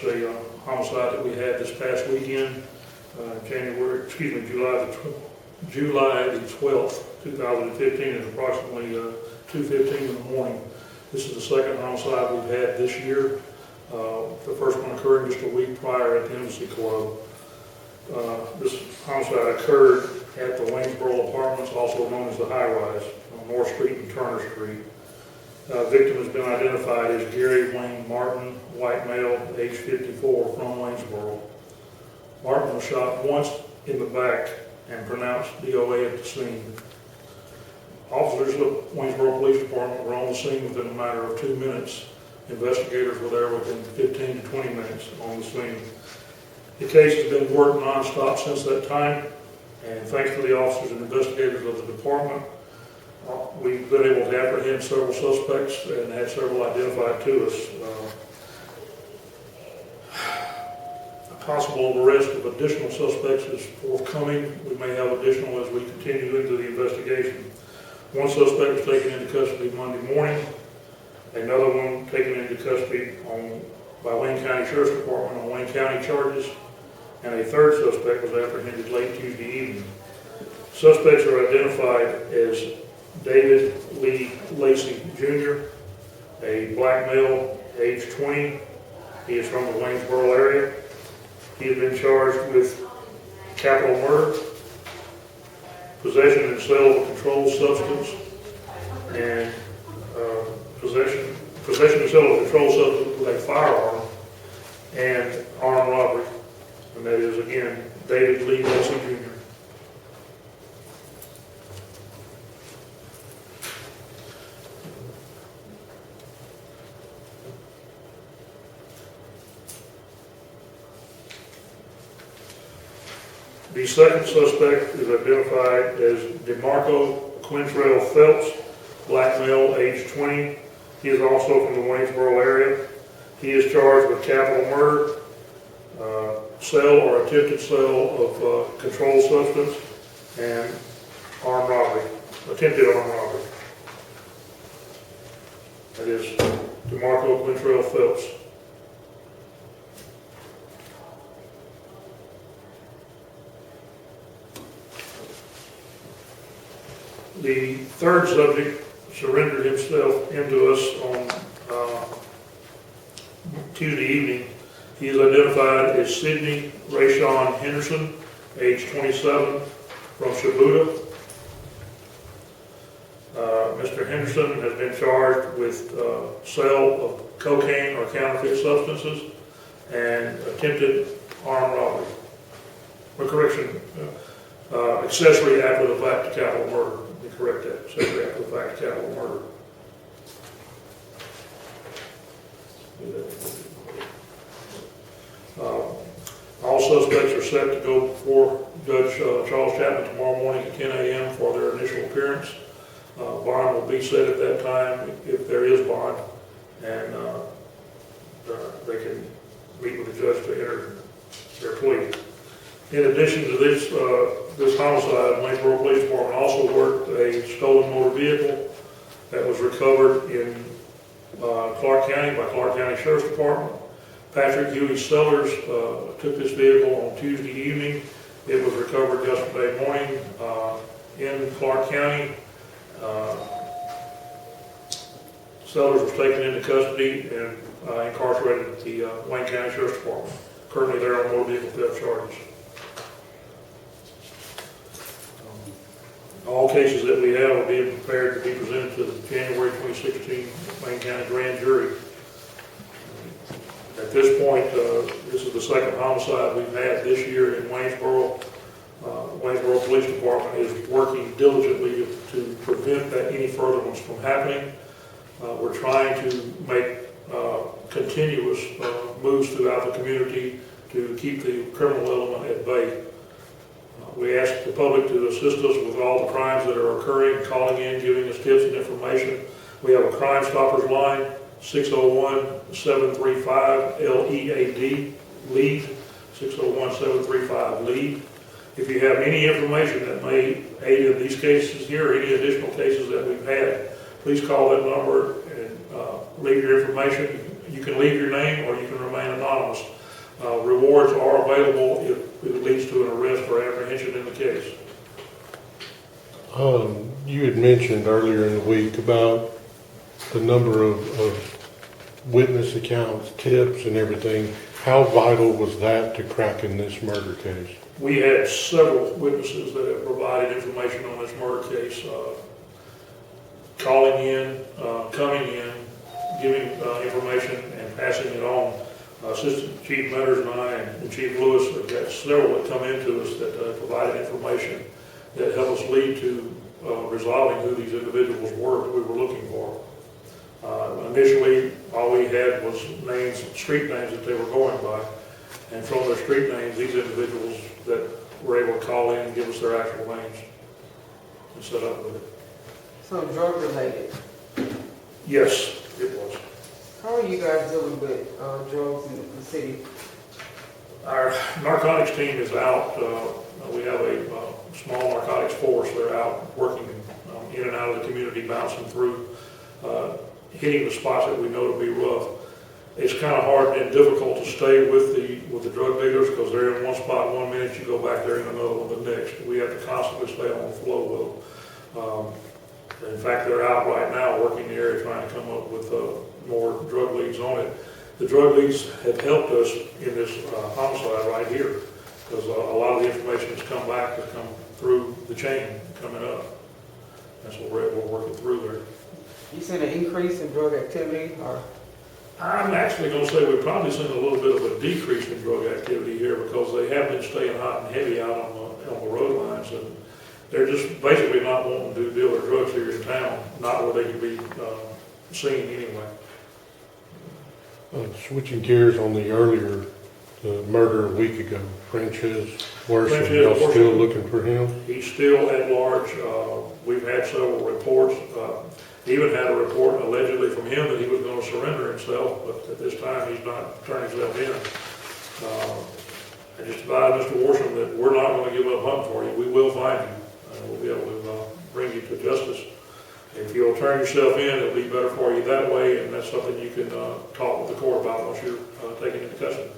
reference a homicide that we had this past weekend, July the 12th, 2015 at approximately 2:15 in the morning. This is the second homicide we've had this year. The first one occurring just a week prior at the Embassy Club. This homicide occurred at the Waynesboro Apartments, also known as the High Rise, on North Street and Turner Street. Victim has been identified as Gary Wayne Martin, white male, age 54, from Waynesboro. Martin was shot once in the back and pronounced DOA at the scene. Officers of Waynesboro Police Department were on the scene within a matter of 2 minutes. Investigators were there within 15 to 20 minutes on the scene. The case has been worked non-stop since that time, and thanks to the officers and investigators of the department, we've been able to apprehend several suspects and had several identified to us. A possible arrest of additional suspects is forthcoming. We may have additional as we continue into the investigation. One suspect was taken into custody Monday morning. Another one taken into custody by Wayne County Sheriff's Department on Wayne County charges. And a third suspect was apprehended late Tuesday evening. Suspects are identified as David Lee Lacey Jr., a black male, age 20. He is from the Waynesboro area. He has been charged with capital murder, possession and sale of a controlled substance, and possession and sale of a controlled substance with a firearm, and armed robbery. And that is, again, David Lee Lacey Jr. The second suspect is identified as DeMarco Quintrell Phelps, black male, age 20. He is also from the Waynesboro area. He is charged with capital murder, sale or attempted sale of controlled substance, and armed robbery, attempted armed robbery. That is DeMarco Quintrell Phelps. The third subject surrendered himself into us on Tuesday evening. He is identified as Sidney Rayshawn Henderson, age 27, from Shibuya. Mr. Henderson has been charged with sale of cocaine or counterfeit substances and attempted armed robbery. Accessory after the fact to capital murder. Let me correct that. Accessory after the fact to capital murder. All suspects are set to go before Judge Charles Chapman tomorrow morning at 10 a.m. for their initial appearance. Bond will be set at that time if there is bond, and they can meet with the judge to enter their plea. In addition to this homicide, Waynesboro Police Department also worked a stolen motor vehicle that was recovered in Clark County by Clark County Sheriff's Department. Patrick Huey Sellers took this vehicle on Tuesday evening. It was recovered yesterday morning in Clark County. Sellers was taken into custody and incarcerated at the Wayne County Sheriff's Department. Currently there on motor vehicle theft charges. All cases that we have are being prepared to be presented to the January 2016 Wayne County Grand Jury. At this point, this is the second homicide we've had this year in Waynesboro. Waynesboro Police Department is working diligently to prevent any further ones from happening. We're trying to make continuous moves throughout the community to keep the criminal element at bay. We ask the public to assist us with all the crimes that are occurring, calling in, giving us tips and information. We have a Crime Stoppers line, 601-735-LEAD, LEAD, 601-735-LEAD. If you have any information that may aid in these cases here, or any additional cases that we've had, please call that number and leave your information. you can leave your name or you can remain anonymous. Rewards are available if it leads to an arrest or apprehension in the case. You had mentioned earlier in the week about the number of witness accounts, tips, and everything. How vital was that to cracking this murder case? We had several witnesses that have provided information on this murder case, calling in, coming in, giving information and passing it on. Assistant Chief Metters and I and Chief Lewis have got several that come into us that provided information that helped us lead to resolving who these individuals were that we were looking for. Initially, all we had was names, street names that they were going by, and from their street names, these individuals that were able to call in and give us their actual names and set up with it. So drug related? Yes, it was. How are you guys dealing with drugs in the city? Our narcotics team is out. We have a small narcotics force. They're out working in and out of the community, bouncing through, hitting the spots that we know to be rough. It's kind of hard and difficult to stay with the drug dealers because they're in one spot 1 minute, you go back there in another one the next. We have to constantly stay on the flow with them. In fact, they're out right now working the area trying to come up with more drug leads on it. The drug leads have helped us in this homicide right here because a lot of the information that's come back has come through the chain coming up. That's what we're able to work it through there. You seen an increase in drug activity, or? I'm actually going to say we've probably seen a little bit of a decrease in drug activity here because they have been staying hot and heavy out on the road lines, and they're just basically not wanting to deal their drugs here in town, not where they can be seen anyway. Switching gears on the earlier murder a week ago, French's Worship, French's y'all Worship. still looking for him? He's still at large. We've had several reports. Even had a report allegedly from him that he was going to surrender himself, but at this time he's not turned himself in. I just advised Mr. Worsham that we're not going to give up hunting for you. We will find you. We'll be able to bring you to justice. If you'll turn yourself in, it'll be better for you that way, and that's something you can talk with the court about once you're taken into custody.